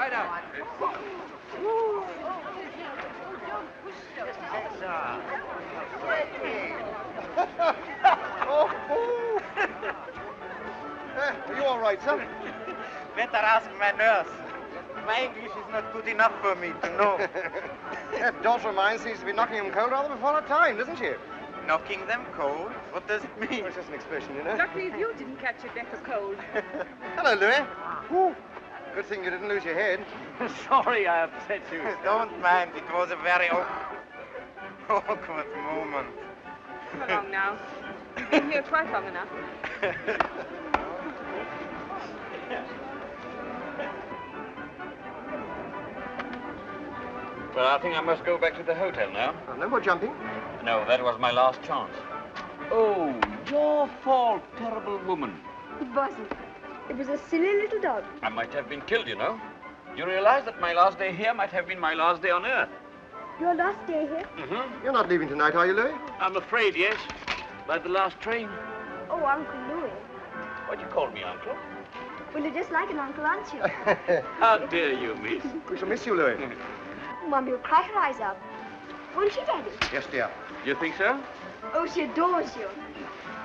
right out. Are you all right, son? Better ask my nurse. My English is not good enough for me to know. That daughter of mine seems to be knocking him cold rather before her time, doesn't she? Knocking them cold? What does it mean? Well, it's just an expression, you know. Luckily you didn't catch a death of cold. Hello, Louis. Ooh. Good thing you didn't lose your head. Sorry I upset you. Don't mind. It was a very awkward moment. Come along now. You've been here quite long enough. Well, I think I must go back to the hotel now. No more jumping. No, that was my last chance. Oh, your fault, terrible woman. It wasn't. It was a silly little dog. I might have been killed, you know. You realize that my last day here might have been my last day on Earth. Your last day here? Mm-hmm. You're not leaving tonight, are you, Louis? I'm afraid, yes. By the last train. Oh, Uncle Louis. What'd you call me, Uncle? Well, you're just like an uncle, aren't you? How dare you, miss? We shall miss you, Louis. Mummy will cry her eyes out. Won't she, Daddy? Yes, dear. You think so? Oh, she adores you.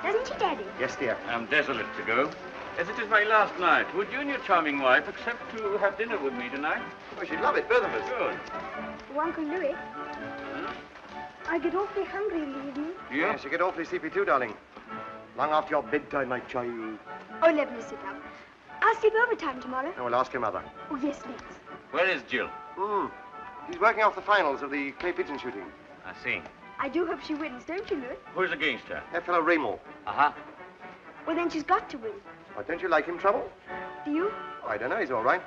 Doesn't she, Daddy? Yes, dear. I'm desolate to go. As it is my last night, would you and your charming wife accept to have dinner with me tonight? Oh, she'd love it, both of us. Good. Oh, Uncle Louis. I get awfully hungry in the evening. Yes, you get awfully sleepy too, darling. Long after your bedtime, my child. Oh, let me sit down. I'll sleep overtime tomorrow. I will ask your mother. Oh, yes, please. Where is Jill? She's working off the finals of the clay pigeon shooting. I see. I do hope she wins, don't you, Louis? Who's against her? That fellow Ramon. Uh-huh. Well, then she's got to win. Oh, don't you like him, Trouble? Do you? Oh, I don't know, he's all right.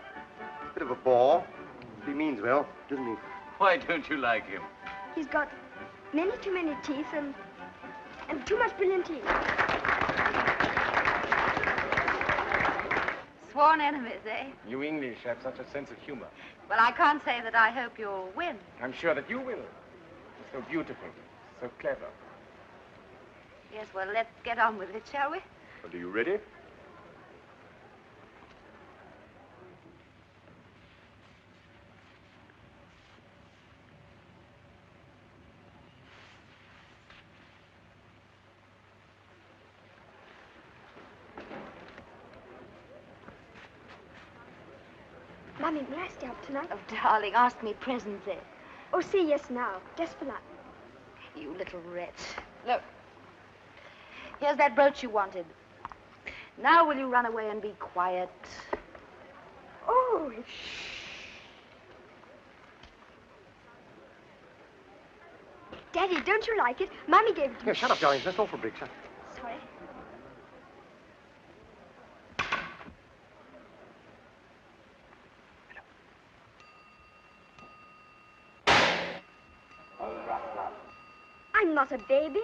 Bit of a bore. He means well, doesn't he? Why don't you like him? He's got too many teeth and too much brilliantine. Sworn enemies, eh? You English have such a sense of humor. Well, I can't say that I hope you'll win. I'm sure that you will. You're so beautiful, so clever. Yes, well, let's get on with it, shall we? Well, are you ready? Mummy, may I stay up tonight? Oh, darling, ask me presently. Oh, say yes now, just for that. You little wretch. Look, here's that brooch you wanted. Now will you run away and be quiet? Oh, Daddy, don't you like it? Mummy gave it to me. Here, shut up, darling. That's awful, Briggs. Sorry. I'm not a baby.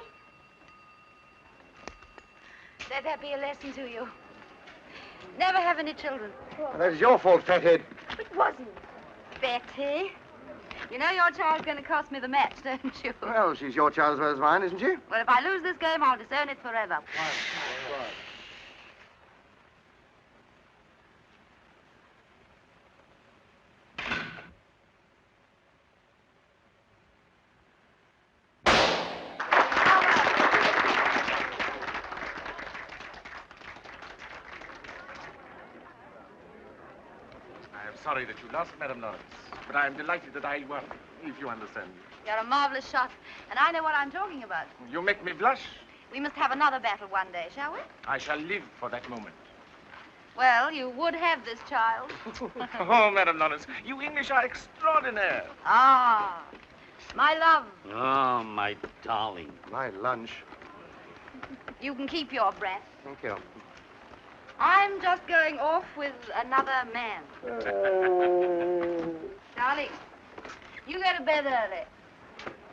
Let that be a lesson to you. Never have any children. That's your fault, fathead. It wasn't. Betty, you know your child's going to cost me the match, don't you? Well, she's your child as well as mine, isn't she? Well, if I lose this game, I'll disown it forever. Sorry that you lost, Madame Lawrence. But I am delighted that I won, if you understand me. You're a marvelous shot, and I know what I'm talking about. You make me blush. We must have another battle one day, shall we? I shall live for that moment. Well, you would have this child. Oh, Madame Lawrence, you English are extraordinaire. Ah, my love. Oh, my darling. My lunch. You can keep your breath. Thank you. I'm just going off with another man. Darling, you go to bed early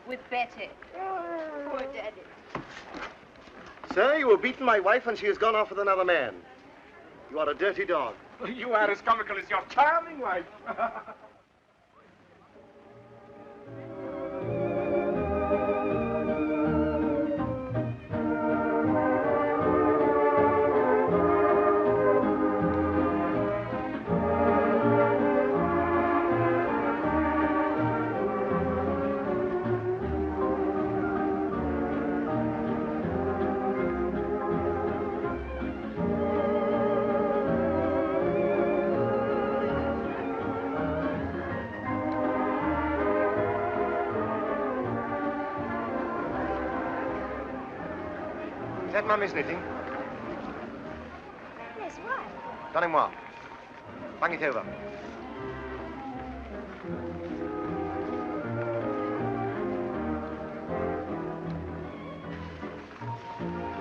with Betty. Poor Daddy. Sir, you have beaten my wife and she has gone off with another man. You are a dirty dog. You are as comical as your charming wife. that Mummy's knitting? Yes, why? Donnez-moi. Bang it over.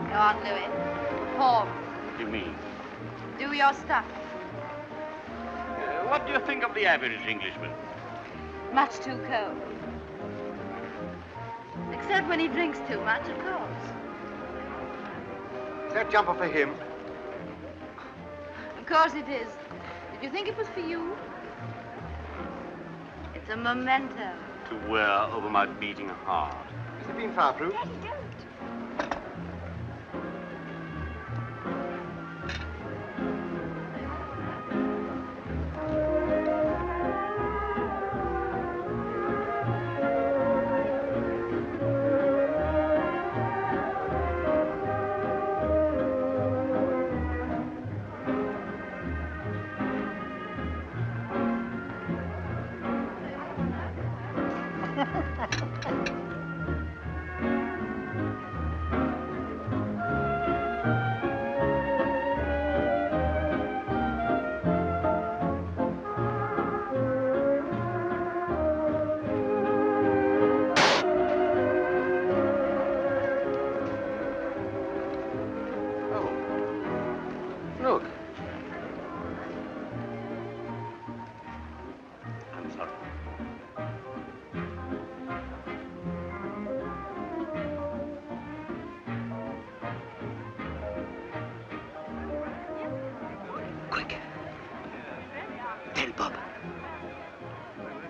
Go on, Louis. Perform. What do you mean? Do your stuff. What do you think of the average Englishman? Much too cold. Except when he drinks too much, of course. Is that jumper for him? Of course it is. Did you think it was for you? It's a memento. To wear over my beating heart. Has it been fireproof? Daddy, don't. Look. I'm sorry. Quick. Tell Bob.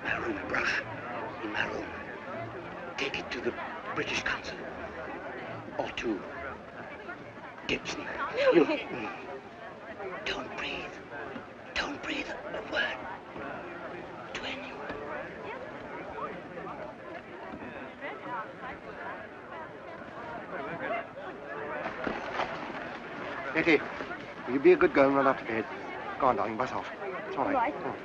My room brush in my room. Take it to the British consul. Or to Gibson. You don't breathe. Don't breathe a word to anyone. Betty, will you be a good girl and run up to bed? Go on, darling, bus off. It's all right. All right. Come on.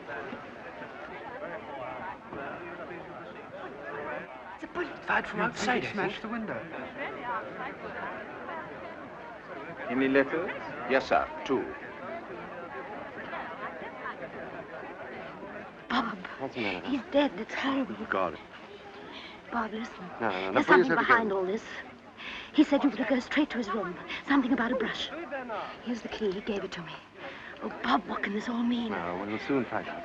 It's a bullet. Fired from outside, Smash the window. Any letters? Yes, sir. 2. Bob, What's the matter? he's dead. It's horrible. God. Bob, listen. No, no, no. There's Put something yourself behind together. all this. He said you were to go straight to his room. Something about a brush. Here's the key. He gave it to me. Oh, Bob, what can this all mean? No, we'll soon find out.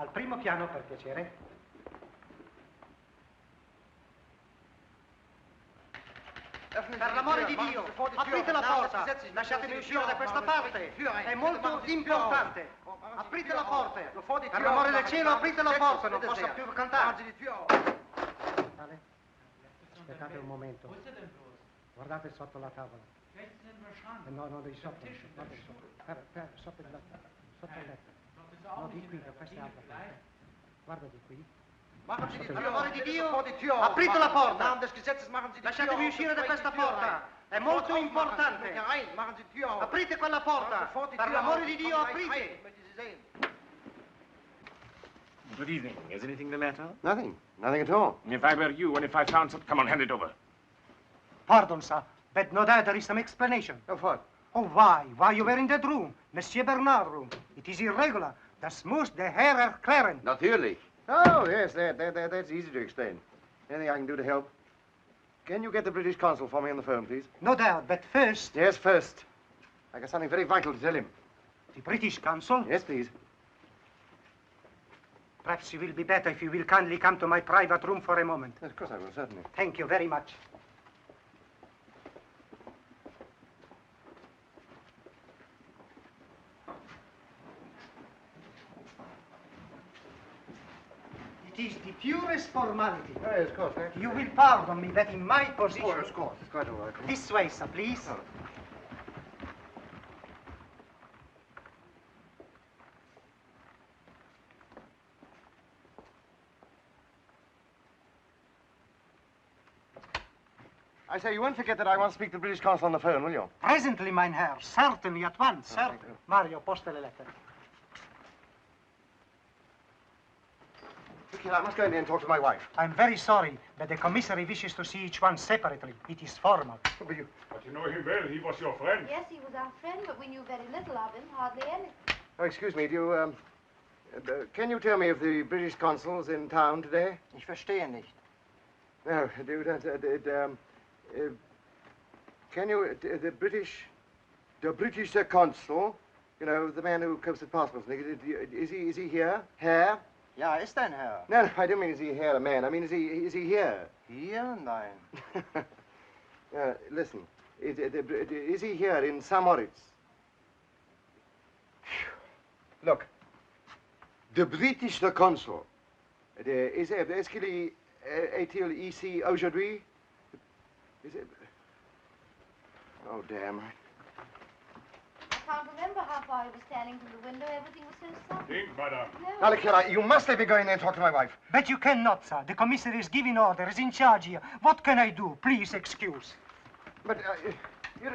Al primo piano, per piacere. Per l'amore di Dio, aprite la porta. Lasciatemi uscire da questa parte. È molto importante. Aprite la porta. Per l'amore del cielo, aprite la porta. Non posso più cantare. Aspettate un momento. Guardate sotto la tavola. No, di sotto. Guardate sotto. Sotto il letto. No, di qui, da questa altra parte. Guarda di qui. Per l'amore di Dio, aprite la porta. Lasciatemi uscire da questa porta. È molto importante. Aprite quella porta. Per l'amore di Dio, aprite. Good evening. Is anything the matter? Nothing. Nothing at all. If I were you and if I found some... Come on, hand it over. Pardon, sir, but no doubt there is some explanation. Of what? Oh, why? Why you were in that room? Monsieur Bernard room. It is irregular. The smooth, the hair are clearing. Natürlich. Oh, yes, that's easy to explain. Anything I can do to help? Can you get the British consul for me on the phone, please? No doubt, but first... Yes, first. I got something very vital to tell him. The British consul? Yes, please. Perhaps it will be better if you will kindly come to my private room for a moment. Yes, of course I will, certainly. Thank you very much. is the purest formality. Oh, yes, of course. You will pardon me that in my position... Oh, of course. It's quite all right. This way, sir, please. Oh. I say, you won't forget that I want to speak to the British consul on the phone, will you? Presently, mein Herr. Certainly, at once, Oh, sir. thank you. Mario, poste the letter. Look here, I must go in there and talk to my wife. I'm very sorry, but the commissary wishes to see each one separately. It is formal. But you... But you know him well. He was your friend. Yes, he was our friend, but we knew very little of him, hardly any. Oh, excuse me, do you, can you tell me if the British consul's in town today? Ich verstehe nicht. No, can you, the British consul, you know, the man who comes with passports, is he here? Here? Ja, ist ein Herr. No, I don't mean is he here, a man. I mean, is he here? Hier? Nein. Listen, is he here in St. Moritz? Look, the British consul, est-ce qu'il est-il ici aujourd'hui? Is it? Oh, damn. I can't remember how far he was standing from the window. Everything was so soft. Think, madame. No. Now, look here, you must let me go in there and talk to my wife. But you cannot, sir. The commissary is giving orders, in charge here. What can I do? Please excuse. But, you...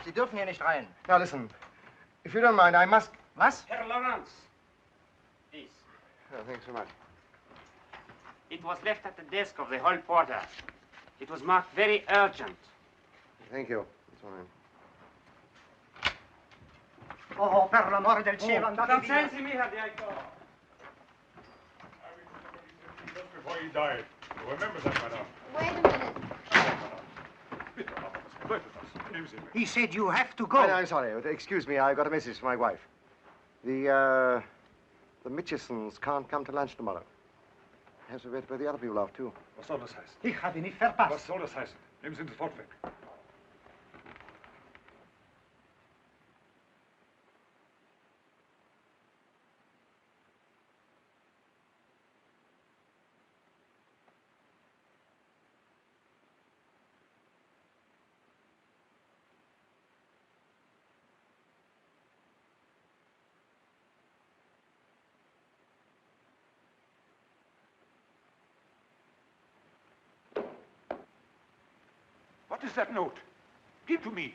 Sie dürfen hier nicht rein. Now, listen, if you don't mind, I must... Was? Herr Lawrence. This. Oh, thanks so much. It was left at the desk of the hall porter. It was marked very urgent. Thank you. That's all right. Oh, per l'amore del cielo, andate via. Consensimi, Herr Director. Just before he died. You remember that, madame? Wait a minute. Bitte, aber bedeutet das? Nehmen Sie mich. He said you have to go. I'm sorry. Excuse me, I've got a message from my wife. The Mitchisons can't come to lunch tomorrow. Has to wait for the other people off, too. Was soll das heißen? Ich habe ihn nicht verpasst. Was soll das heißen? Nehmen Sie ihn sofort weg. What is that note? Give to me.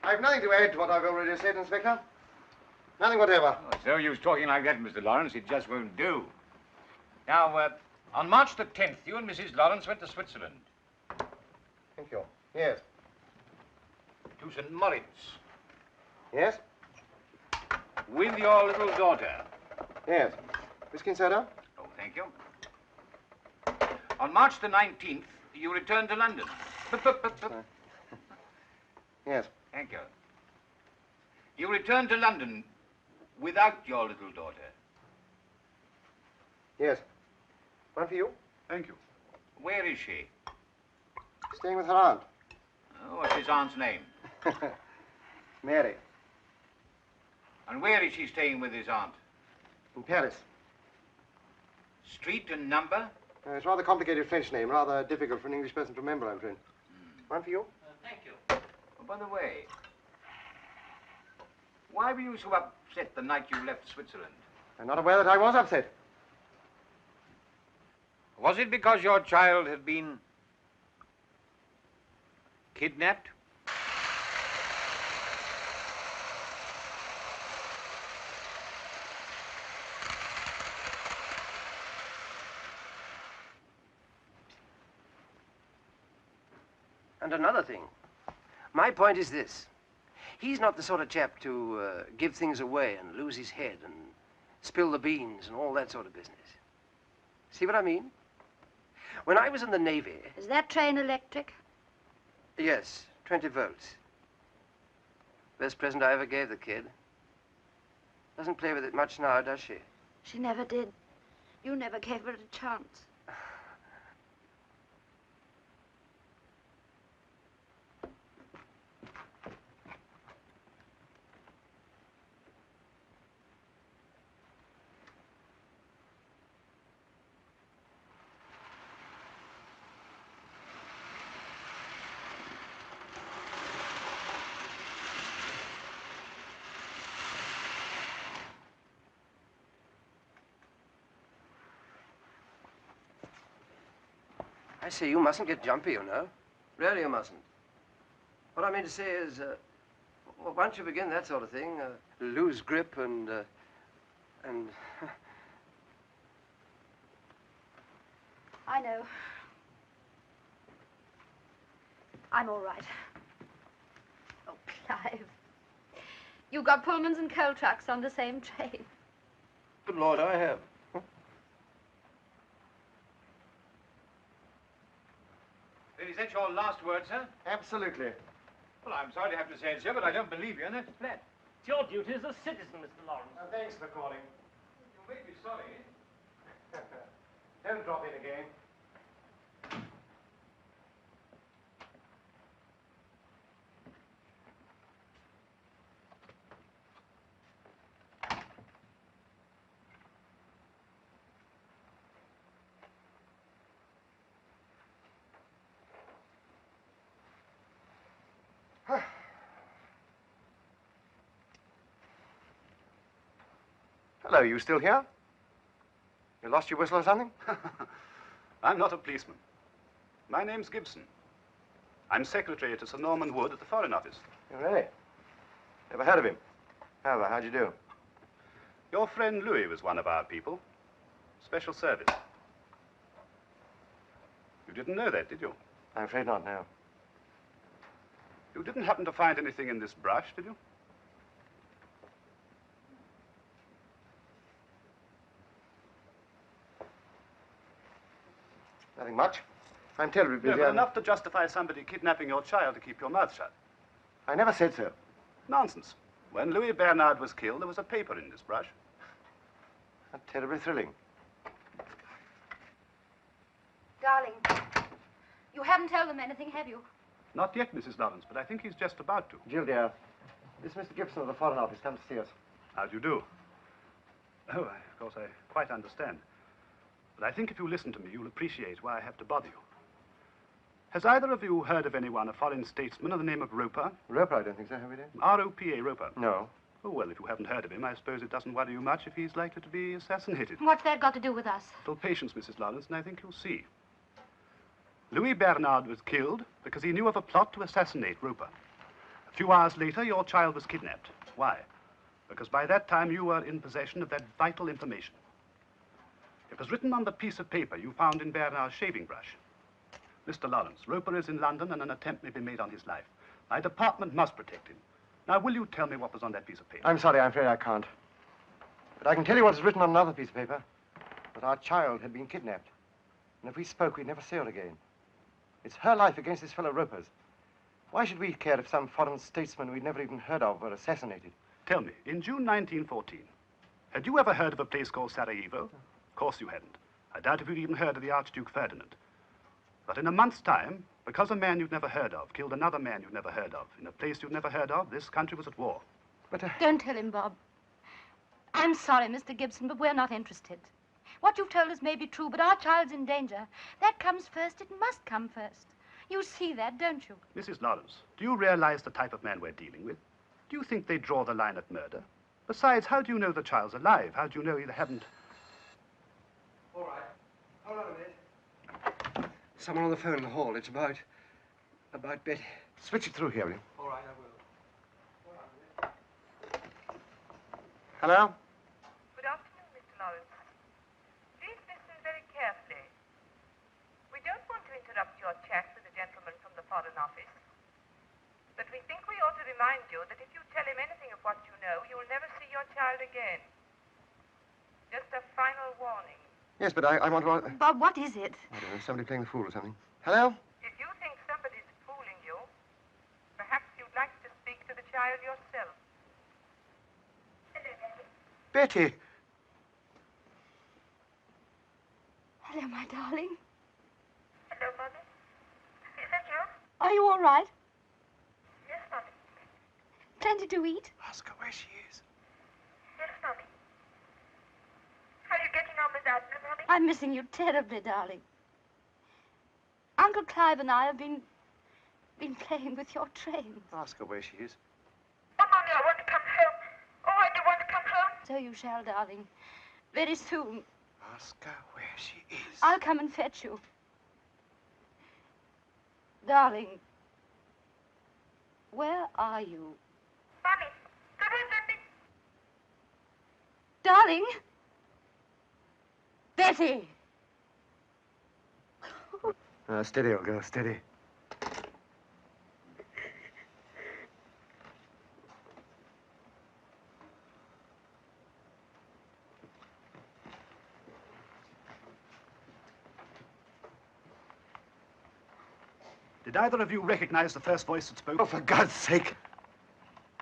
I've nothing to add to what I've already said, Inspector. Nothing whatever. Oh, so you was talking like that, Mr. Lawrence. It just won't do. Now, on March the 10th, you and Mrs. Lawrence went to Switzerland. Thank you. Yes. To St. Moritz. Yes? With your little daughter. Yes. Whiskey and soda? Oh, thank you. On March the 19th, you returned to London. Yes. Thank you. You returned to London without your little daughter. Yes. One for you? Thank you. Where is she? Staying with her aunt. Oh, what's his aunt's name? Mary. And where is she staying with his aunt? In Paris. Street and number? It's a rather complicated French name, rather difficult for an English person to remember, I'm afraid. One for you? Thank you. Oh, by the way, why were you so upset the night you left Switzerland? I'm not aware that I was upset. Was it because your child had been Kidnapped? And another thing, my point is this. He's not the sort of chap to give things away and lose his head and spill the beans and all that sort of business. See what I mean? When I was in the Navy... Is that train electric? Yes, 20 volts. Best present I ever gave the kid. Doesn't play with it much now, does she? She never did. You never gave her a chance. I say, you mustn't get jumpy, you know. Really, you mustn't. What I mean to say is, well, once you begin that sort of thing, lose grip and... I know. I'm all right. Oh, Clive. You got Pullmans and coal trucks on the same train. Good Lord, I have. Is that your last word, sir? Absolutely. Well, I'm sorry to have to say it, sir, but I don't believe you, and that's flat. It's your duty as a citizen, Mr. Lawrence. Thanks for calling. You may be sorry. Don't drop in again. Hello, you still here? You lost your whistle or something? I'm not a policeman. My name's Gibson. I'm secretary to Sir Norman Wood at the Foreign Office. Oh, really? Never heard of him. However, how'd you do? Your friend Louis was one of our people. Special service. You didn't know that, did you? I'm afraid not, no. You didn't happen to find anything in this brush, did you? Nothing much. I'm terribly busy. No, but enough to justify somebody kidnapping your child to keep your mouth shut. I never said so. Nonsense. When Louis Bernard was killed, there was a paper in this brush. That's terribly thrilling. Darling, you haven't told them anything, have you? Not yet, Mrs. Lawrence, but I think he's just about to. Jill, dear, this is Mr. Gibson of the Foreign Office. Come to see us. How do you do? Oh, of course, I quite understand. But I think if you listen to me, you'll appreciate why I have to bother you. Has either of you heard of anyone, a foreign statesman of the name of Roper? Roper? I don't think so, have we, dear? R-O-P-A, Roper. No. Oh, well, if you haven't heard of him, I suppose it doesn't worry you much if he's likely to be assassinated. What's that got to do with us? A little patience, Mrs. Lawrence, and I think you'll see. Louis Bernard was killed because he knew of a plot to assassinate Roper. A few hours later, your child was kidnapped. Why? Because by that time, you were in possession of that vital information. It was written on the piece of paper you found in Bernard's shaving brush. Mr. Lawrence, Roper is in London and an attempt may be made on his life. My department must protect him. Now, will you tell me what was on that piece of paper? I'm sorry, I'm afraid I can't. But I can tell you what is written on another piece of paper. That our child had been kidnapped. And if we spoke, we'd never see her again. It's her life against this fellow Roper's. Why should we care if some foreign statesman we'd never even heard of were assassinated? Tell me, in June 1914, had you ever heard of a place called Sarajevo? Of course you hadn't. I doubt if you'd even heard of the Archduke Ferdinand. But in a month's time, because a man you'd never heard of killed another man you'd never heard of, in a place you'd never heard of, this country was at war. But Don't tell him, Bob. I'm sorry, Mr. Gibson, but we're not interested. What you've told us may be true, but our child's in danger. That comes first. It must come first. You see that, don't you? Mrs. Lawrence, do you realize the type of man we're dealing with? Do you think they draw the line at murder? Besides, how do you know the child's alive? How do you know you haven't... All right. Hold on a minute. Someone on the phone in the hall. It's about About Betty. Switch it through here, will you? All right, I will. Hello? Good afternoon, Mr. Lawrence. Please listen very carefully. We don't want to interrupt your chat with the gentleman from the Foreign Office, but we think we ought to remind you that if you tell him anything of what you know, you will never see your child again. Just a final warning. Yes, but I want to... Bob, what is it? I don't know, somebody playing the fool or something. Hello? If you think somebody's fooling you, perhaps you'd like to speak to the child yourself. Betty! Hello, my darling. Hello, Mother. Is that you? Are you all right? Yes, Mommy. Plenty to eat? Ask her where she is. Yes, Mommy. How are you getting on without me, Mommy? I'm missing you terribly, darling. Uncle Clive and I have been playing with your trains. Ask her where she is. Oh, Mommy, I want to come home. Oh, I do want to come home. So you shall, darling. Very soon. Ask her where she is. I'll come and fetch you. Darling, where are you? Mommy, come on, Darling? Betty! Steady, old girl, steady. Did either of you recognize the first voice that spoke? Oh, for God's sake.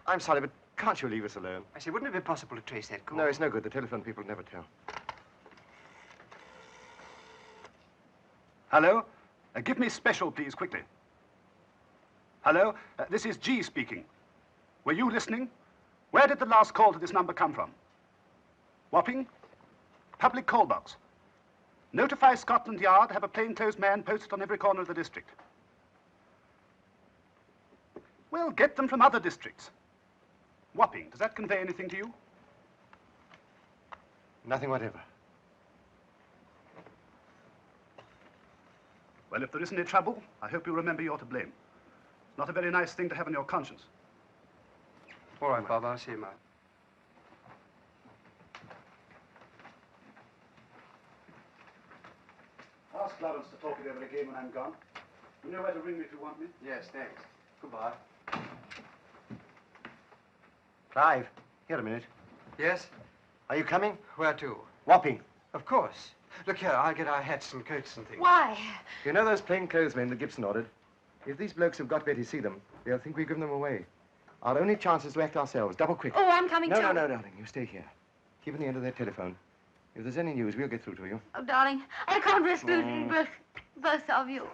I'm sorry, but can't you leave us alone? I say, wouldn't it be possible to trace that call? No, it's no good. The telephone people never tell. Hello? Give me special, please, quickly. Hello? This is G speaking. Were you listening? Where did the last call to this number come from? Wapping? Public call box. Notify Scotland Yard, have a plainclothes man posted on every corner of the district. Well, get them from other districts. Wapping, does that convey anything to you? Nothing whatever. Well, if there isn't any trouble, I hope you remember you're to blame. It's not a very nice thing to have on your conscience. All right, Bob, I'll see you, Mark. Ask Lawrence to talk it over again when I'm gone. You know where to ring me if you want me? Yes, thanks. Goodbye. Clive, here a minute. Yes? Are you coming? Where to? Wapping. Of course. Look here, I'll get our hats and coats and things. Why? You know those plainclothes men that Gibson ordered? If these blokes have got Betty see them, they'll think we've given them away. Our only chance is to act ourselves. Double quick. Oh, I'm coming too. No, darling. You stay here. Keep on the end of that telephone. If there's any news, we'll get through to you. Oh, darling, I can't risk losing both of you.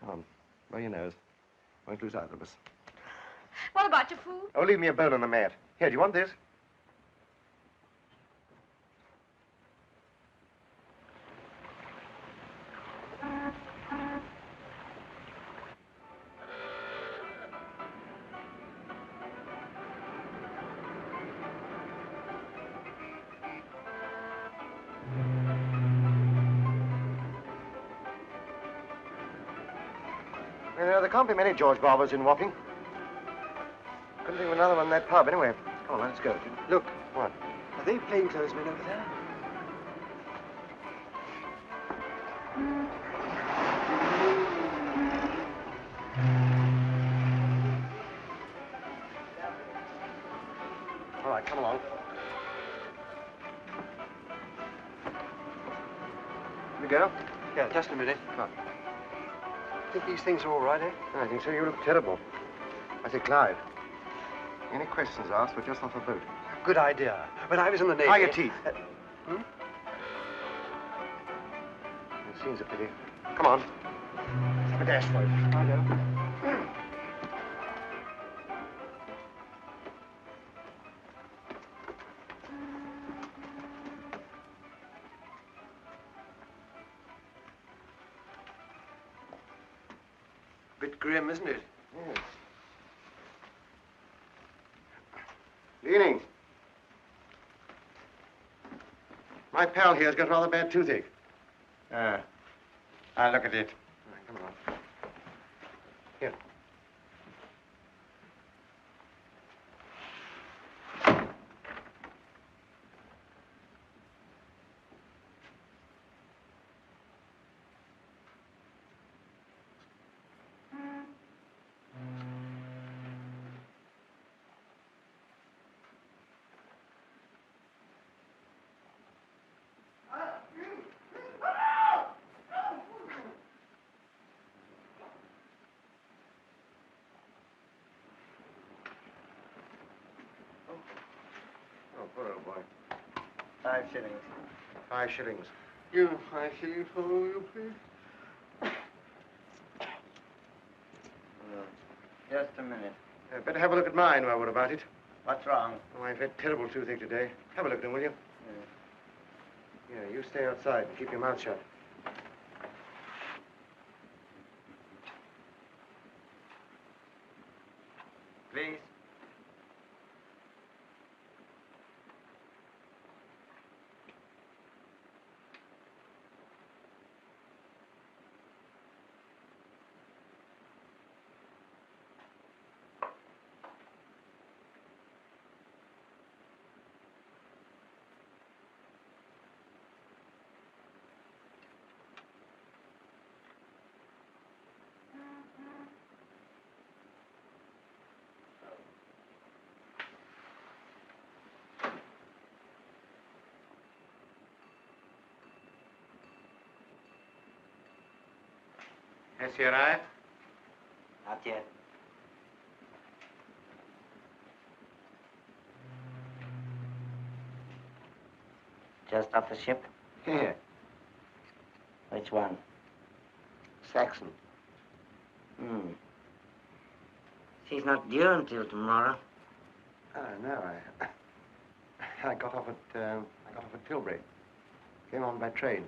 Blow your nose. Won't lose either of us. What about your food? Oh, leave me a bone on the mat. Here, do you want this? There can't be many George Barbers in Wapping. Couldn't think of another one in that pub, anyway. Come on, let's go. Look. What? Are they plainclothes men over there? All right, come along. We go? Yeah, just a minute. Come on. Think these things are all right, eh? I think so. You look terrible. I say, Clive, any questions asked, we're just off a boat. Good idea. When I was in the Navy... Tie your teeth. It seems a pity. Come on. Let's have a dash for it. I know. Bit grim, isn't it? Yes. Evening. My pal here's got rather bad toothache. I'll look at it. All right, come on. Here. Oh, poor old boy. 5 shillings. 5 shillings. You 5 shillings for you, please? Just a minute. Better have a look at mine while we're about it. What's wrong? Oh, I've had terrible toothache today. Have a look at them, will you? Yeah, you stay outside and keep your mouth shut. Please. Has he arrived? Not yet. Just off the ship? Here. Which one? Saxon. She's not due until tomorrow. Oh, no, I got off at Tilbury. Came on by train.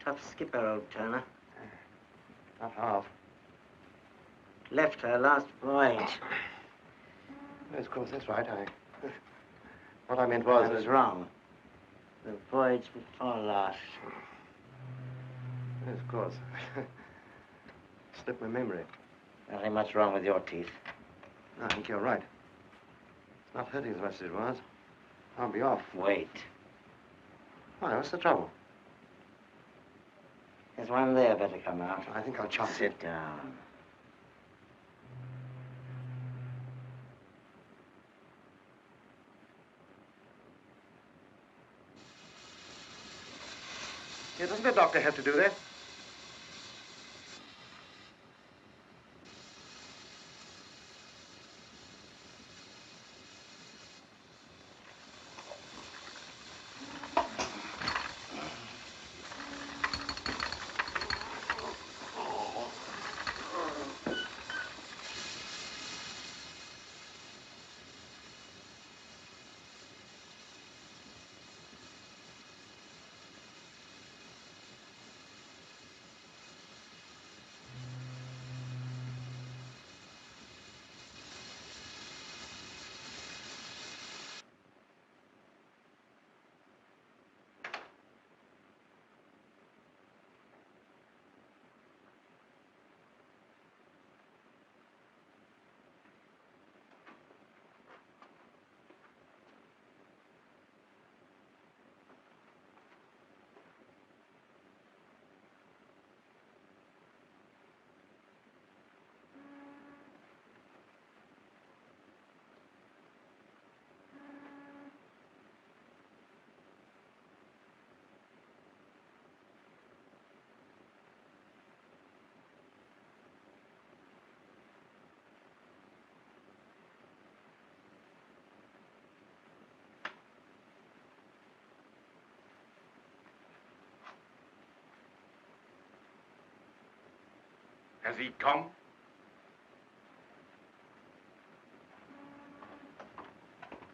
Tough skipper, old Turner. Not half. Left her last voyage. Yes, of course, that's right. What I meant was... I was wrong. The voyage before last. Yes, of course. Slipped my memory. Nothing much wrong with your teeth. No, I think you're right. It's not hurting as much as it was. I'll be off. Wait. Why, what's the trouble? There's one there better come out. I think I'll chop it. Sit down. Yeah, doesn't the doctor have to do that? Has he come?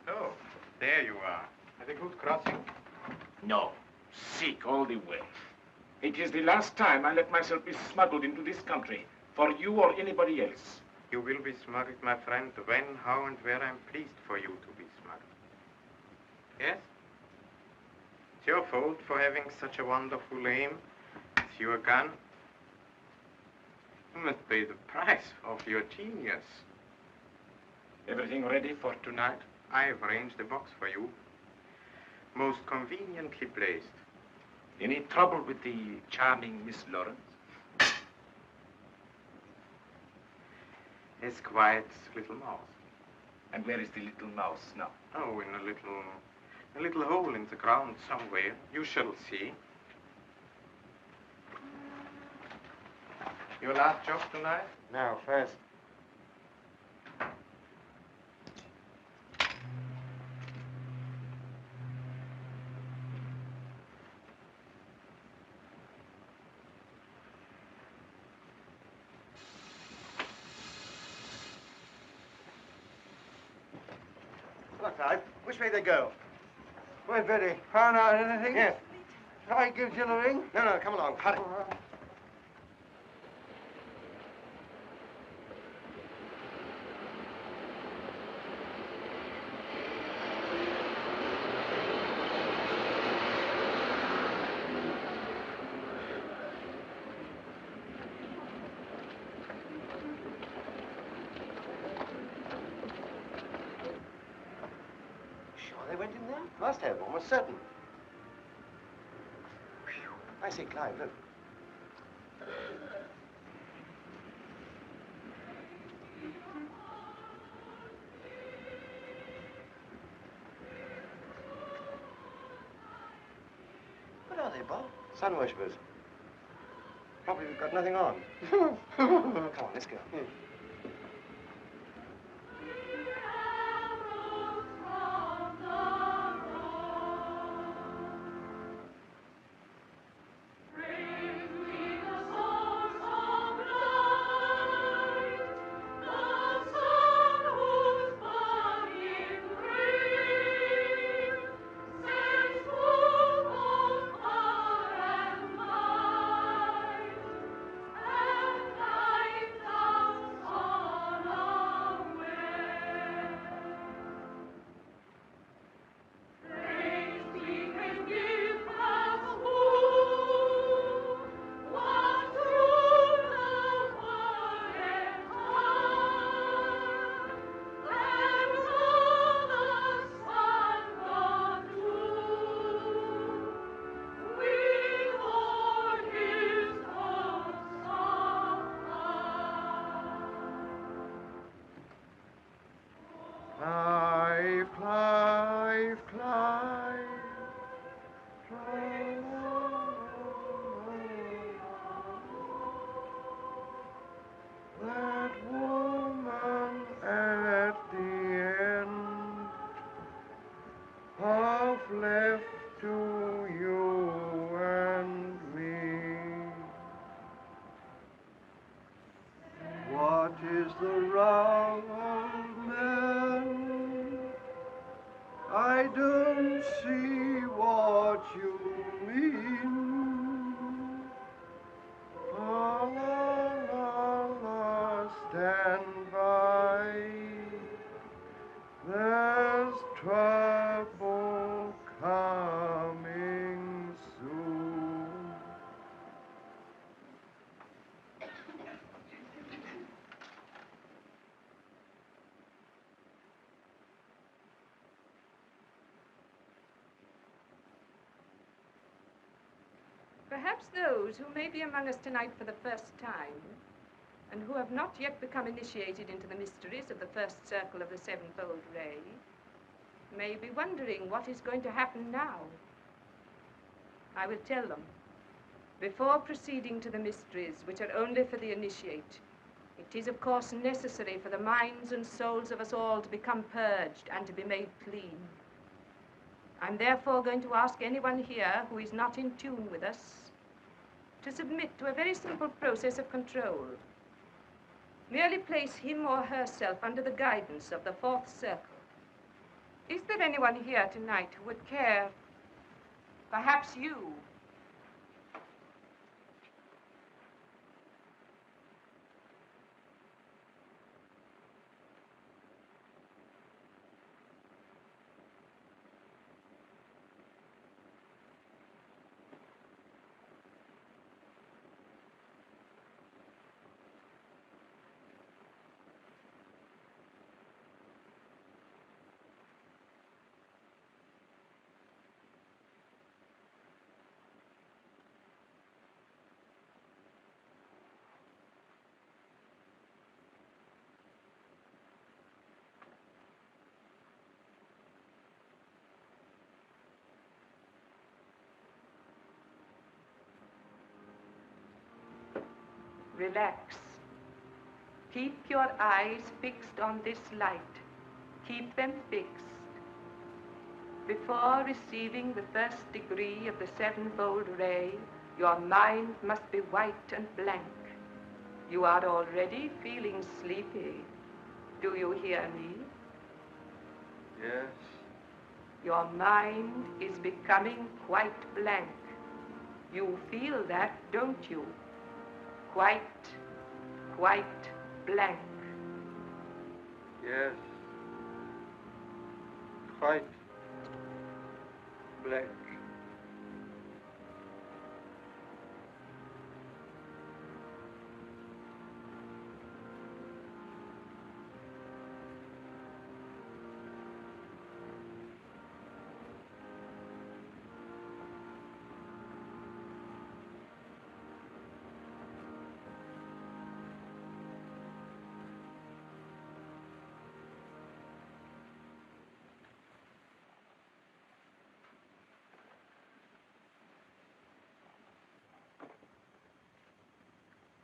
Oh, there you are. Had a good crossing? No. Sick all the way. It is the last time I let myself be smuggled into this country, for you or anybody else. You will be smuggled, my friend, when, how, and where I'm pleased for you to be smuggled. Yes? It's your fault for having such a wonderful aim. It's your gun. You must pay the price of your genius. Everything ready for tonight? I've arranged the box for you. Most conveniently placed. Any trouble with the charming Miss Lawrence? As quiet as a little mouse. And where is the little mouse now? Oh, in a little hole in the ground somewhere. You shall see. Your last job tonight? Now, first. Look, Clive, which way they go? Wait, Betty, found out anything? Yes. Shall I give Jill a ring? No, come along. Hurry. They went in there? Must have, almost certain. I say, Clive, look. What are they, Bob? Sun worshippers. Probably we've got nothing on. Come on, let's go. Perhaps those who may be among us tonight for the first time, and who have not yet become initiated into the mysteries of the first circle of the sevenfold ray, may be wondering what is going to happen now. I will tell them. Before proceeding to the mysteries, which are only for the initiate, it is of course necessary for the minds and souls of us all to become purged and to be made clean. I'm therefore going to ask anyone here who is not in tune with us to submit to a very simple process of control. Merely place him or herself under the guidance of the fourth circle. Is there anyone here tonight who would care? Perhaps you. Relax. Keep your eyes fixed on this light. Keep them fixed. Before receiving the first degree of the sevenfold ray, your mind must be white and blank. You are already feeling sleepy. Do you hear me? Yes. Your mind is becoming quite blank. You feel that, don't you? Quite blank. Yes. Quite blank.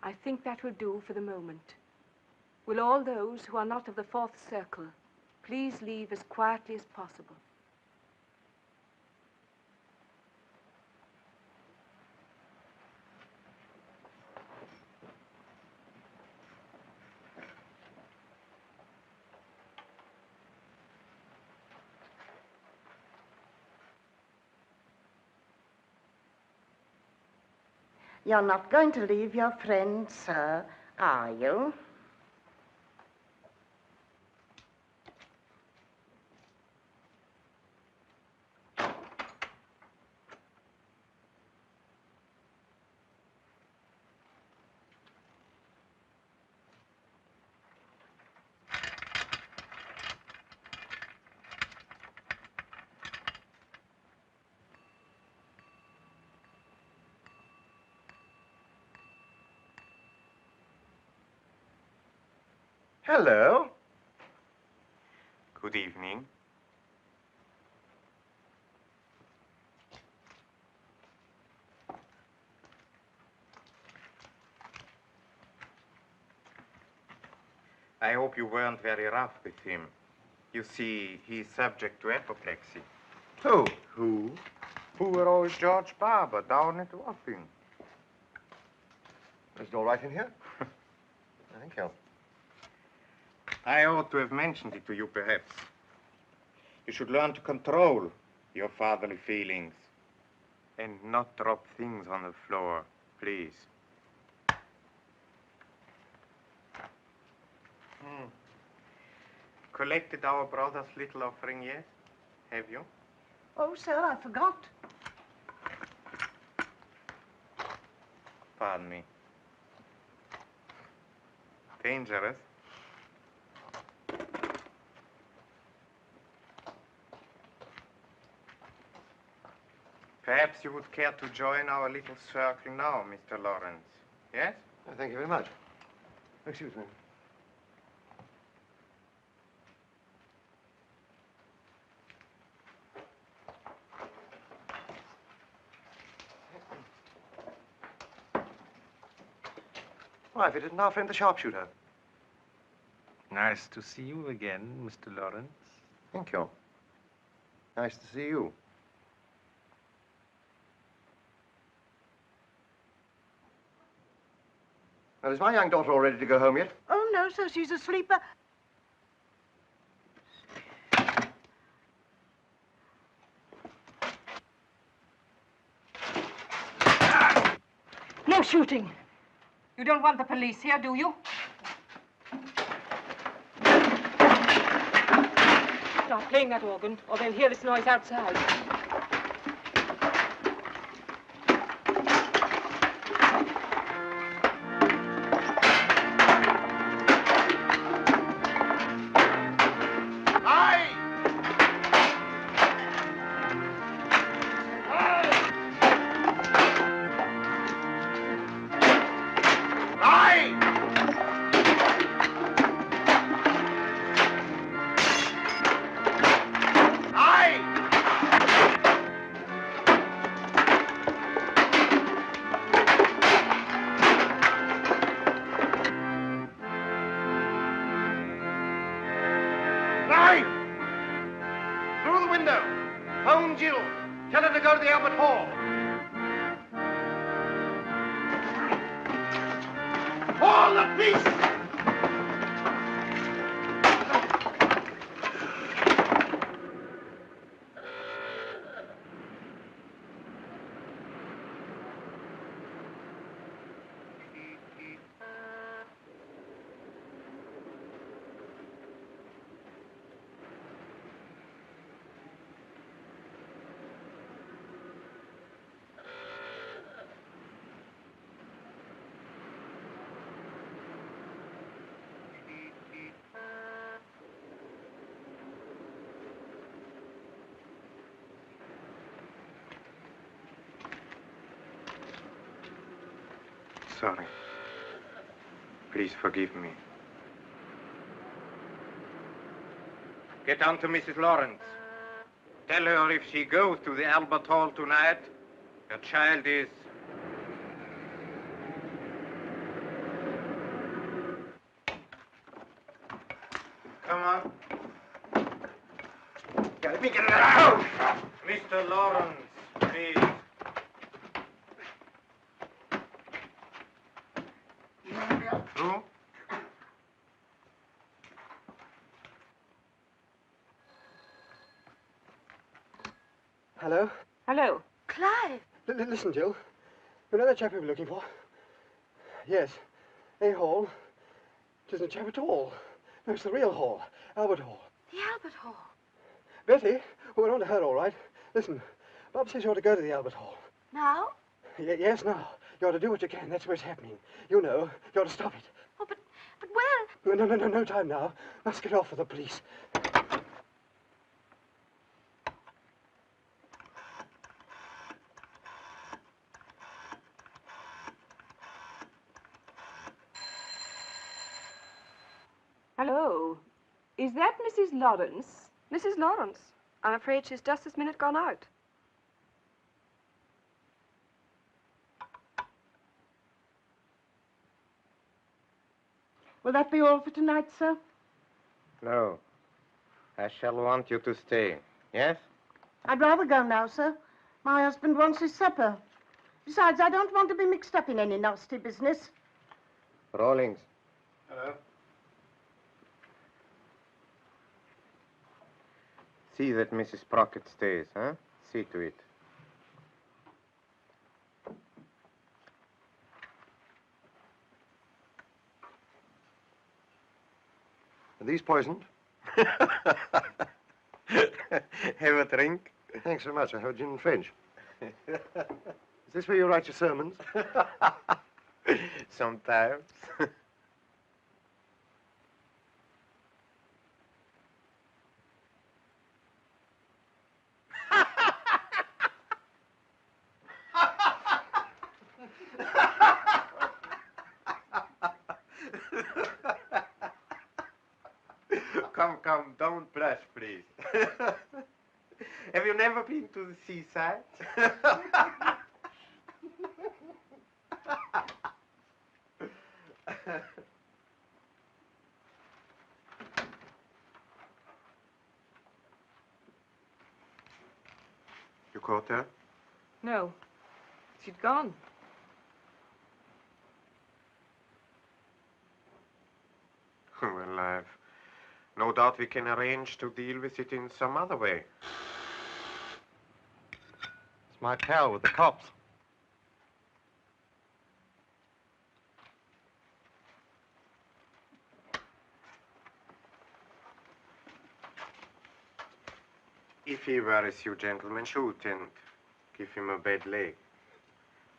I think that will do for the moment. Will all those who are not of the fourth circle please leave as quietly as possible? You're not going to leave your friend, sir, are you? Hello. Good evening. I hope you weren't very rough with him. You see, he's subject to apoplexy. Who? Who? Poor old George Barber down at Wapping. Is it all right in here? Thank you. I ought to have mentioned it to you, perhaps. You should learn to control your fatherly feelings and not drop things on the floor, please. Collected our brother's little offering yet? Have you? Oh, sir, I forgot. Pardon me. Dangerous. Perhaps you would care to join our little circle now, Mr. Lawrence. Yes? Oh, thank you very much. Excuse me. Why, if it isn't our friend the sharpshooter. Nice to see you again, Mr. Lawrence. Thank you. Nice to see you. Well, is my young daughter all ready to go home yet? Oh, no, sir, she's a sleeper. No shooting. You don't want the police here, do you? Stop playing that organ, or they'll hear this noise outside. through the window. Phone Jill. Tell her to go to the Albert Hall. All the police! Sorry. Please forgive me. Get on to Mrs. Lawrence. Tell her if she goes to the Albert Hall tonight, her child is... Come on. Let me get it out! Mr. Lawrence, please. Who? Hello? Hello. Clive. Listen, Jill. You know that chap we were looking for? Yes. A Hall. It isn't a chap at all. No, it's the real Hall. Albert Hall. The Albert Hall. Betty? We're on to her, all right. Listen, Bob says you ought to go to the Albert Hall. Now? Yes, now. You ought to do what you can. That's where it's happening. You know. You ought to stop it. Oh, but where? No time now. Must get off for the police. Hello. Is that Mrs. Lawrence? Mrs. Lawrence? I'm afraid she's just this minute gone out. Will that be all for tonight, sir? No. I shall want you to stay. Yes? I'd rather go now, sir. My husband wants his supper. Besides, I don't want to be mixed up in any nasty business. Rawlings. Hello? See that Mrs. Brockett stays, huh? See to it. Are these poisoned? Have a drink? Thanks so much. I have gin and French. Is this where you write your sermons? Sometimes. Come, don't blush, please. Have you never been to the seaside? You caught her? No. She'd gone. Well, I've no doubt we can arrange to deal with it in some other way. It's my pal with the cops. If he worries you, gentlemen, shoot and give him a bad leg.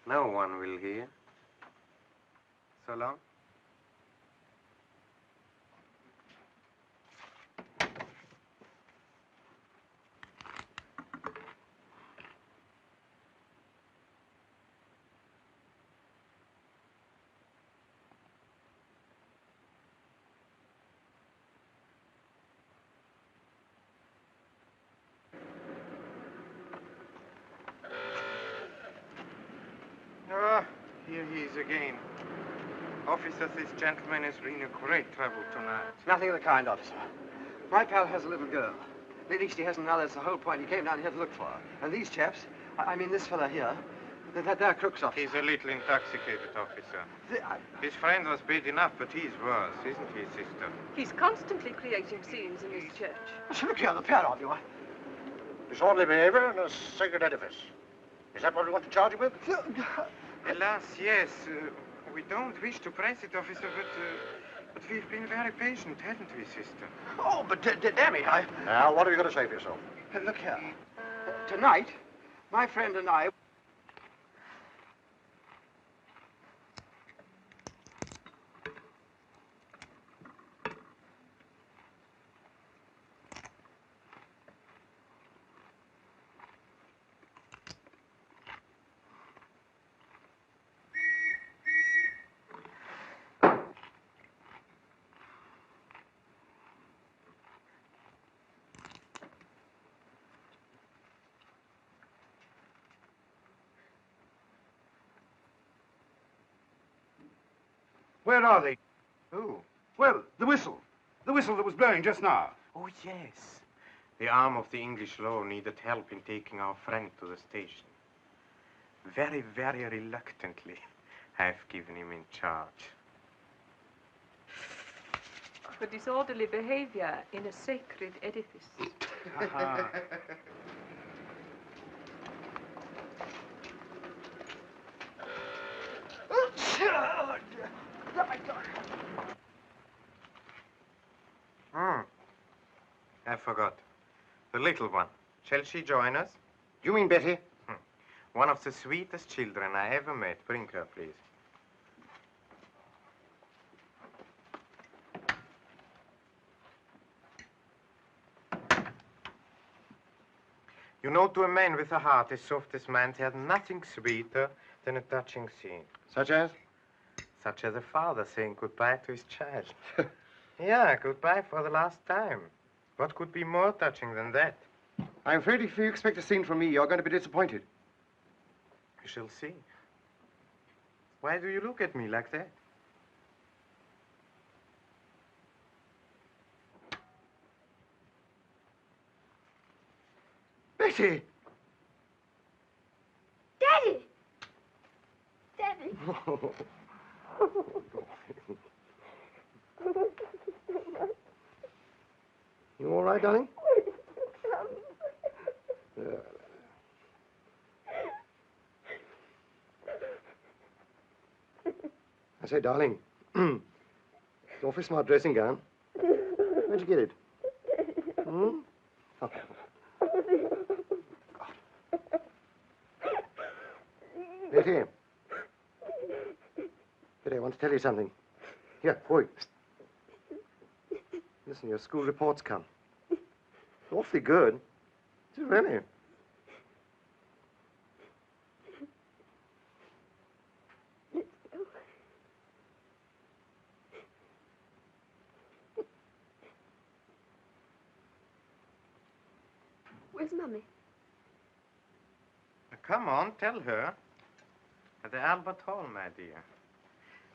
No one will hear. So long. Ah, here he is again. Officer, this gentleman has been in great trouble tonight. Nothing of the kind, officer. My pal has a little girl. At least he hasn't now. That's the whole point. He came down here to look for her. And these chaps, I mean this fella here, they're crooks, officer. He's a little intoxicated, officer. His friend was bad enough, but he's worse, isn't he, sister? He's constantly creating scenes in this church. Look here, the pair of you. Disorderly behavior in a sacred edifice. Is that what we want to charge you with? Alas, yes. We don't wish to press it, officer, but we've been very patient, haven't we, sister? Oh, but damn it, Now, what have you got to say for yourself? Look here. Tonight, my friend and I... Where are they? Who? Well, the whistle. The whistle that was blowing just now. Oh, yes. The arm of the English law needed help in taking our friend to the station. Very, very reluctantly, I've given him in charge. For disorderly behavior in a sacred edifice. I forgot. The little one. Shall she join us? You mean Betty? One of the sweetest children I ever met. Bring her, please. You know, to a man with a heart as soft as mine, there's nothing sweeter than a touching scene. Such as? Such as a father saying goodbye to his child. Yeah, goodbye for the last time. What could be more touching than that? I'm afraid if you expect a scene from me, you're going to be disappointed. We shall see. Why do you look at me like that? Betty! Daddy! Daddy! You all right, darling? I say, darling, it's an awfully smart dressing gown. Where'd you get it? Hmm? Oh. Betty. Betty, I want to tell you something. Here, boy. Listen, your school report's come. Awfully good. Is it really? Where's Mummy? Come on, tell her. At the Albert Hall, my dear.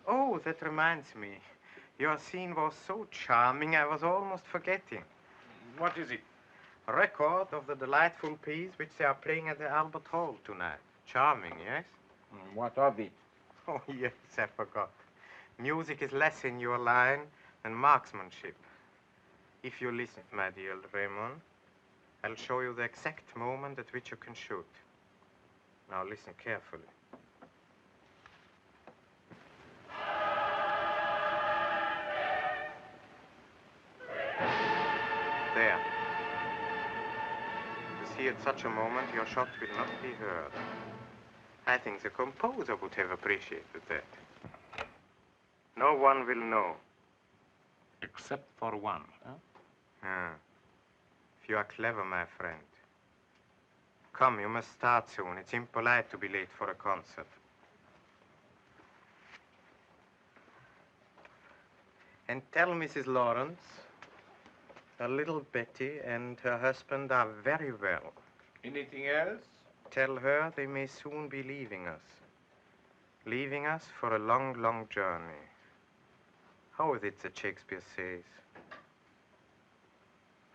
Oh, that reminds me. Your scene was so charming, I was almost forgetting. What is it? A record of the delightful piece which they are playing at the Albert Hall tonight. Charming, yes? What of it? Oh, yes, I forgot. Music is less in your line than marksmanship. If you listen, my dear Ramon, I'll show you the exact moment at which you can shoot. Now listen carefully. There. You see, at such a moment, your shot will not be heard. I think the composer would have appreciated that. No one will know. Except for one, huh? Ah. If you are clever, my friend. Come, you must start soon. It's impolite to be late for a concert. And tell Mrs. Lawrence, her little Betty and her husband are very well. Anything else? Tell her they may soon be leaving us. Leaving us for a long, long journey. How is it that Shakespeare says?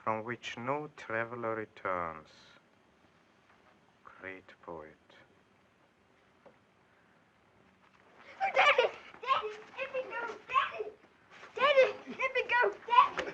from which no traveler returns. Great poet. Oh, Daddy! Daddy! Let me go! Daddy! Daddy! Let me go! Daddy!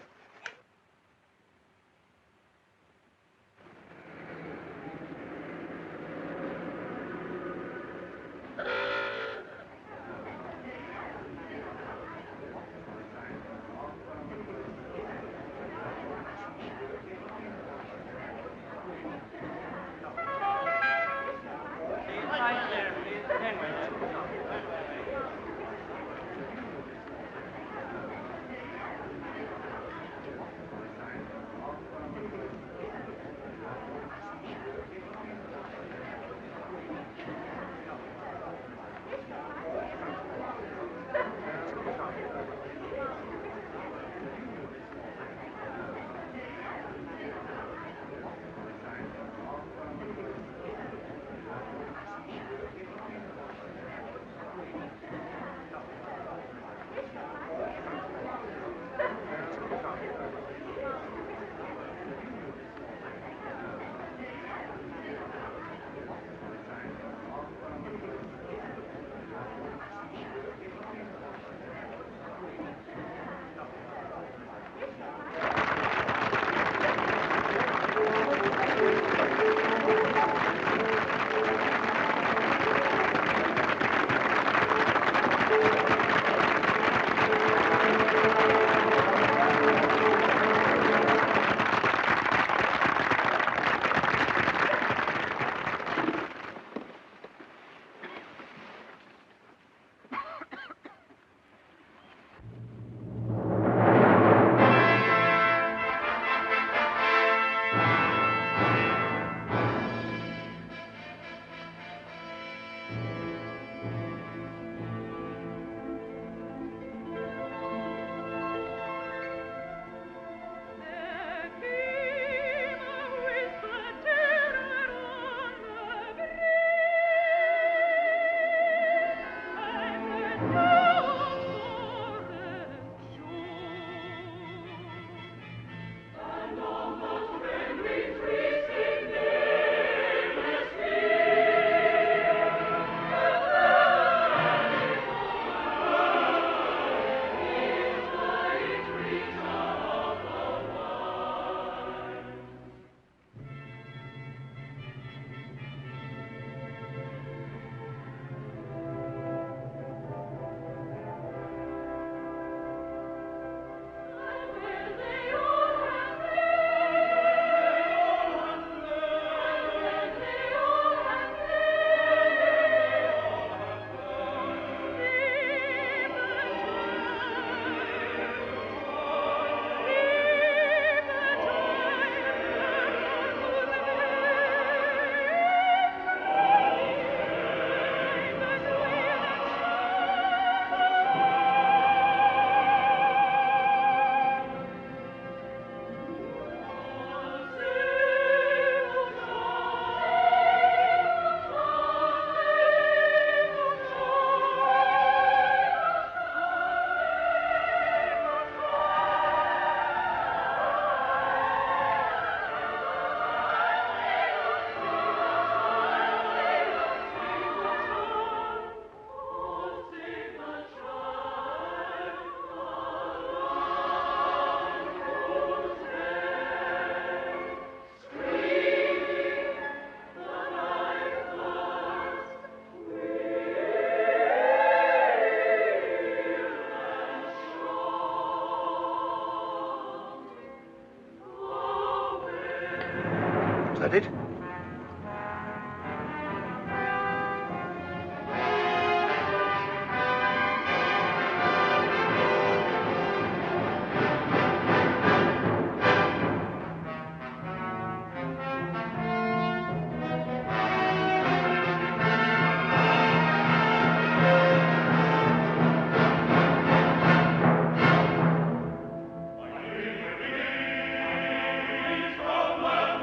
Is that it?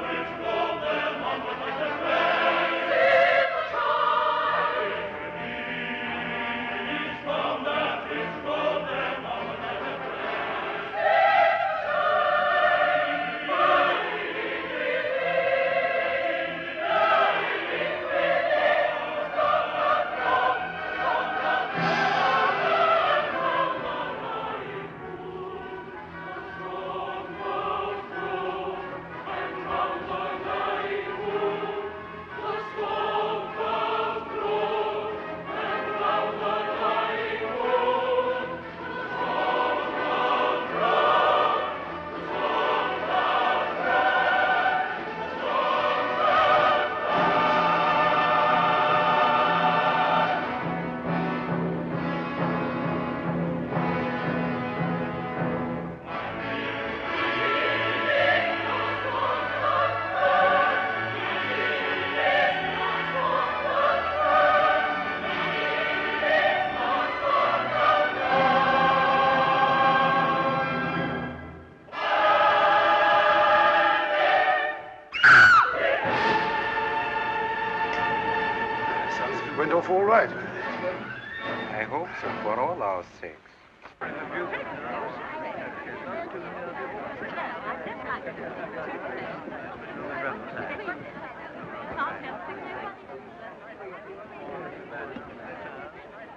Which woman off all right. I hope so, for all our sakes.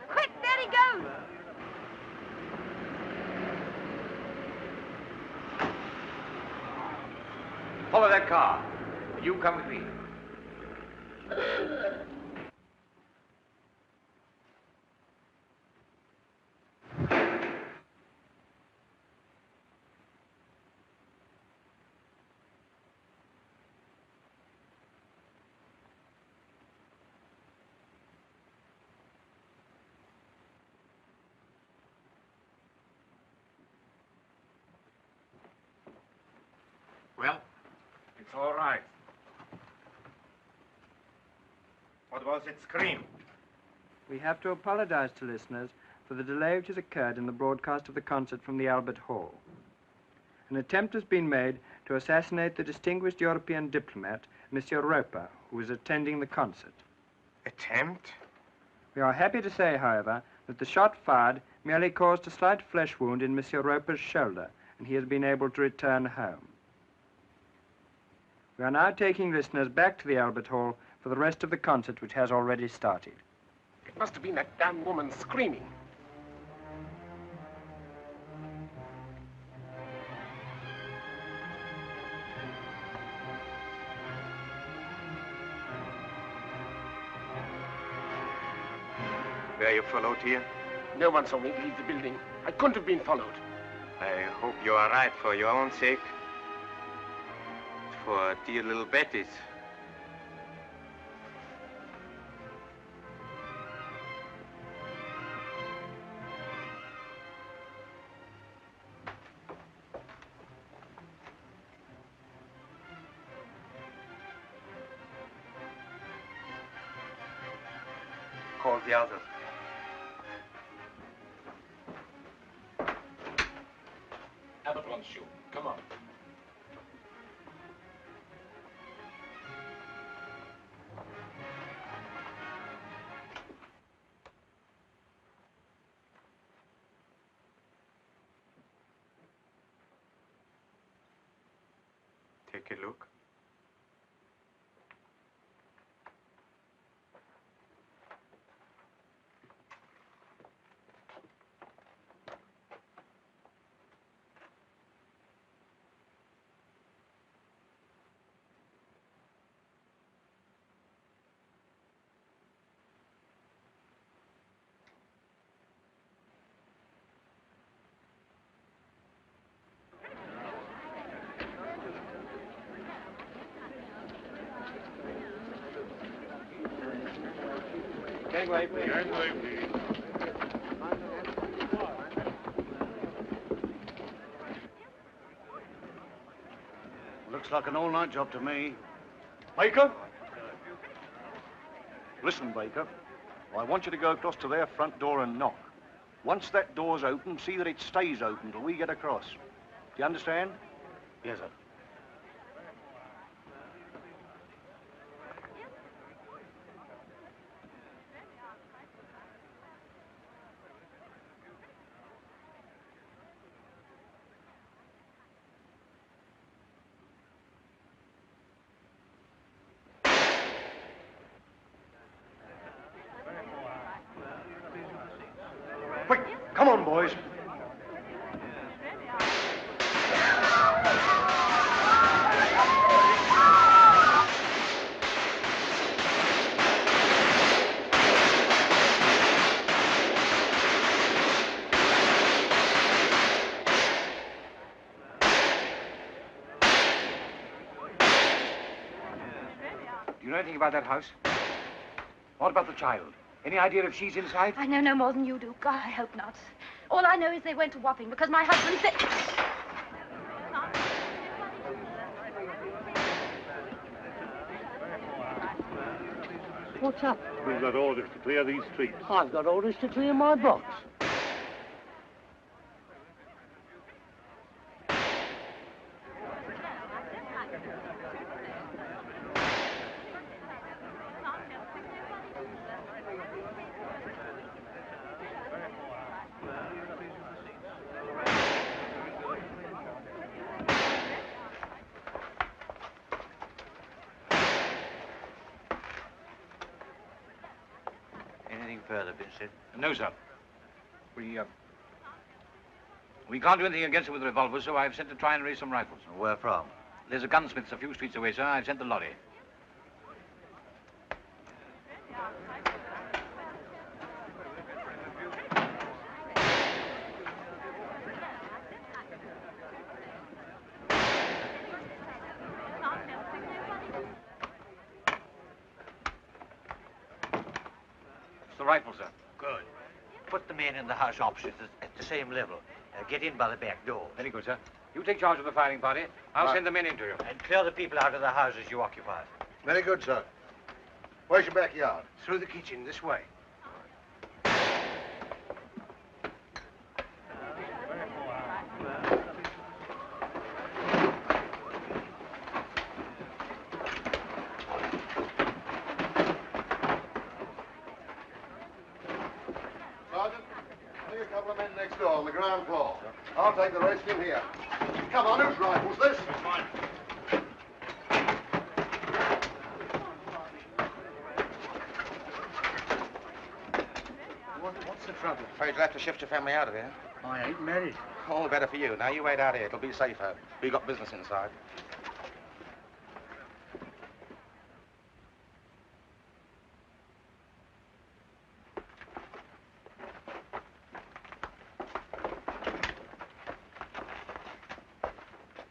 Quick, there he goes. Follow that car. You come with me. Well, it's all right. What was it scream? We have to apologize to listeners for the delay which has occurred in the broadcast of the concert from the Abbott Hall. An attempt has been made to assassinate the distinguished European diplomat, Monsieur Roper, who was attending the concert. Attempt? We are happy to say, however, that the shot fired merely caused a slight flesh wound in Monsieur Roper's shoulder, and he has been able to return home. We are now taking listeners back to the Abbott Hall for the rest of the concert, which has already started. It must have been that damn woman screaming. Were you followed here? No one saw me leave the building. I couldn't have been followed. I hope you are right for your own sake. For dear little Betty's. Call the others. Abbott wants you. Come on. Take a look. Gangway, please. Gangway, please. Looks like an all-night job to me. Baker? Listen, Baker. I want you to go across to their front door and knock. Once that door's open, see that it stays open till we get across. Do you understand? Yes, sir. Quick, come on, boys. Do you know anything about that house? What about the child? Any idea if she's inside? I know no more than you do. God, I hope not. All I know is they went to Wapping because my husband said... What's up? We've got orders to clear these streets. I've got orders to clear my box. that have been said? No, sir. We can't do anything against it with revolvers, so I've sent to try and raise some rifles. Where from? There's a gunsmith's a few streets away, sir. I've sent the lorry. It's the rifle, sir. Good. Put the men in the house opposite at the same level. Get in by the back door. Very good, sir. You take charge of the firing party. I'll Right. send the men in to you. And clear the people out of the houses you occupy. Very good, sir. Where's your backyard? Through the kitchen, this way. Sergeant, take a couple of men next door on the ground floor. I'll take the rest in here. Come on, whose rifle's this? It's mine. What's the trouble? Afraid you'll have to shift your family out of here. I ain't married. All the better for you. Now you wait out here. It'll be safer. We got business inside.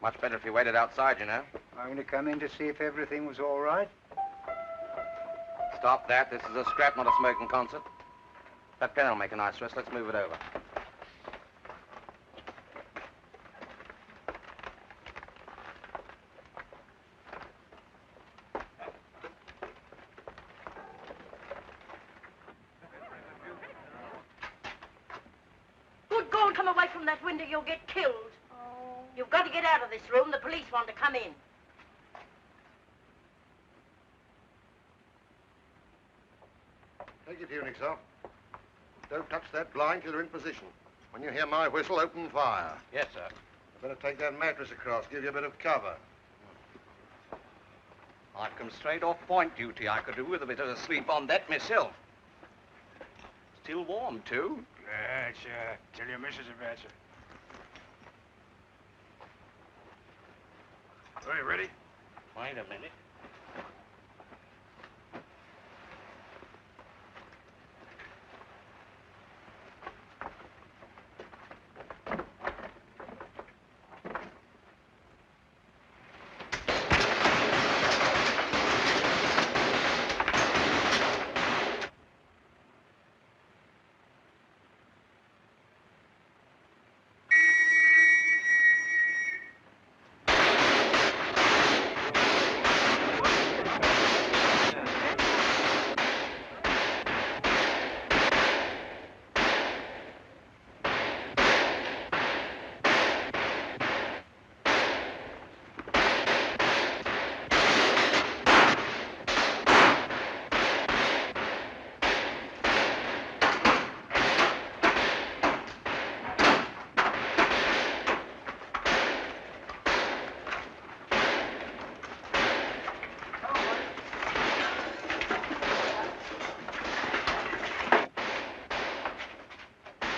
Much better if you waited outside, you know. I'm going to come in to see if everything was all right. Stop that. This is a scrap, not a smoking concert. That pen will make a nice rest. Let's move it over. Good God, come away from that window, you'll get killed. You've got to get out of this room. The police want to come in. Take your tunings off. Don't touch that blind till you're in position. When you hear my whistle, open fire. Yes, sir. I better take that mattress across, give you a bit of cover. I've come straight off point duty. I could do with a bit of sleep on that myself. Still warm, too. Right, sure. Tell your missus about you. Are you ready? Wait a minute.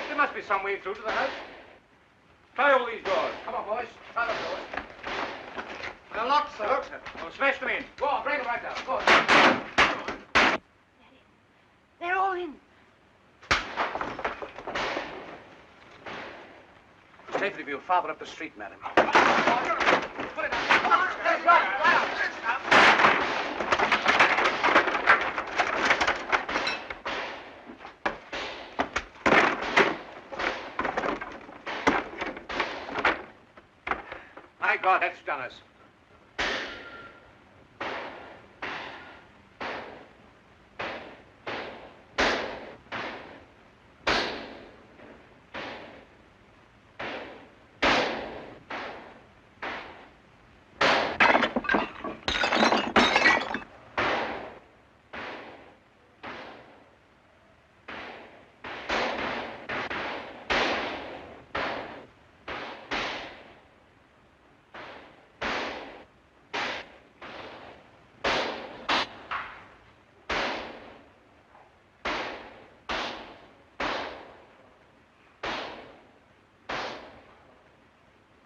There must be some way through to the house. Try all these doors. Come on, boys. Try those doors. They're locked, sir. Well, smash them in. Go on, break them right down. Go on. They're all in. It's safer if you farther up the street, madam. My God, that's done us.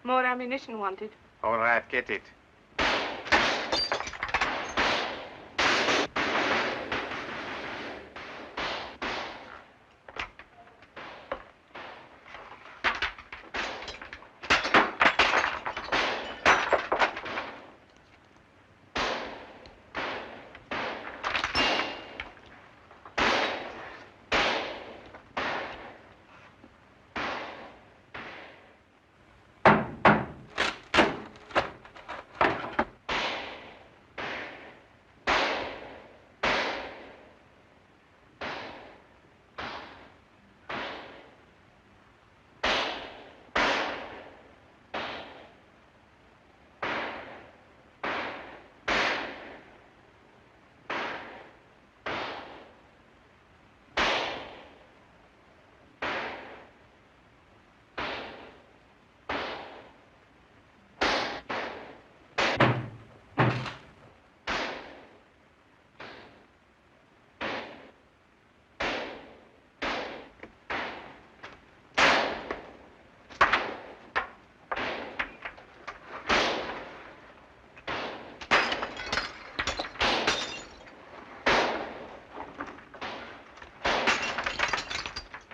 More ammunition wanted. All right, get it.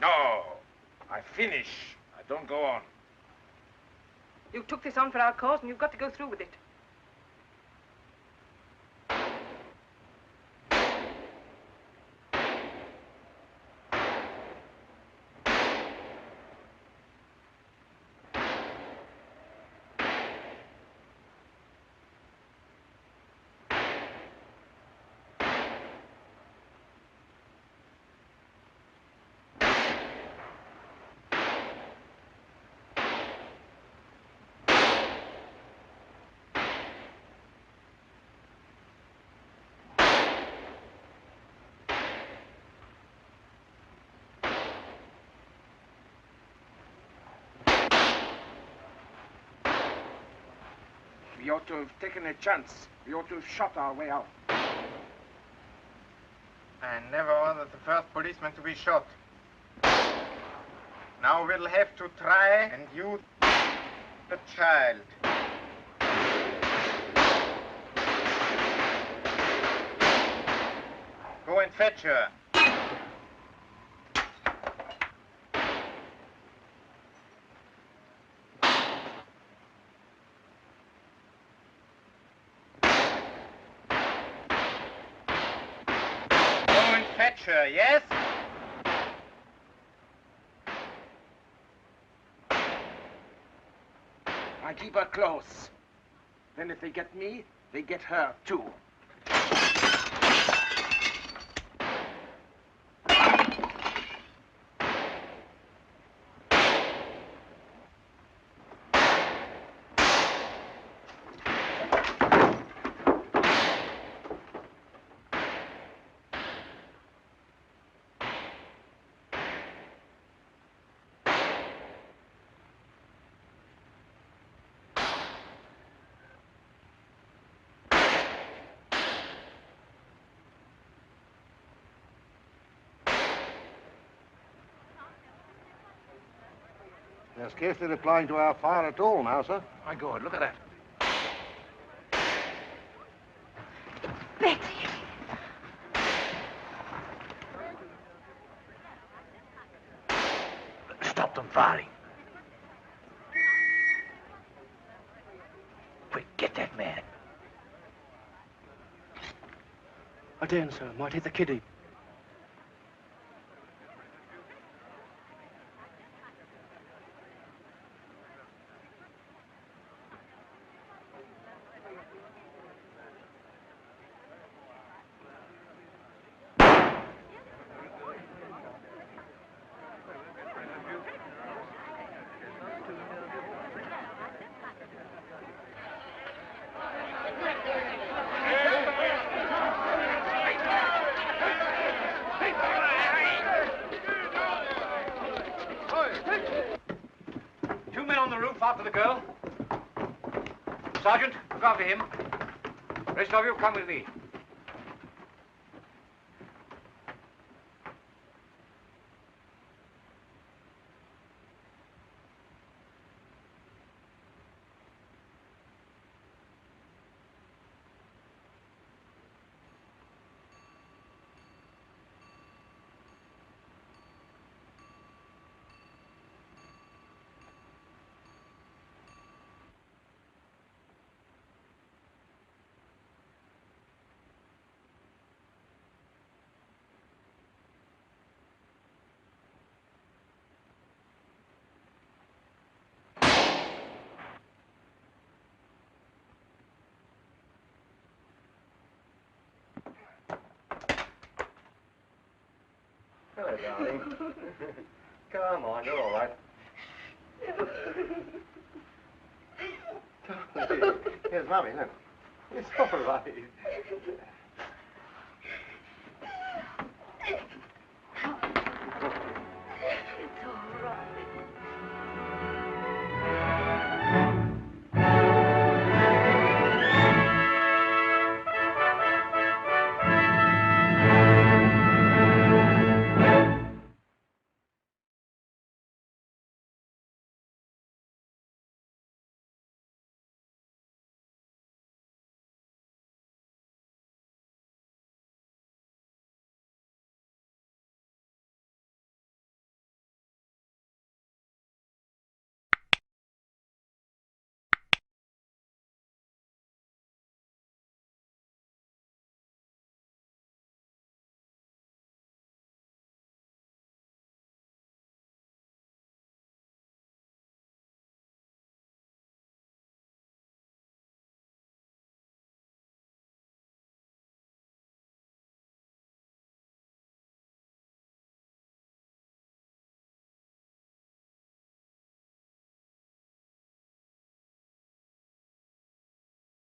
No, I finish. I don't go on. You took this on for our cause, and you've got to go through with it. We ought to have taken a chance. We ought to have shot our way out. I never ordered the first policeman to be shot. Now we'll have to try and use the child. Go and fetch her. Yes? I keep her close. Then if they get me, they get her too. They're scarcely replying to our fire at all now, sir. My God, look at that. Betty! Stop them firing. Quick, get that man. Again, sir. Might hit the kiddie. After the girl. Sergeant, look after him. Rest of you, come with me. there, darling. Come on, you're all right. Here's Mummy, look. It's all right.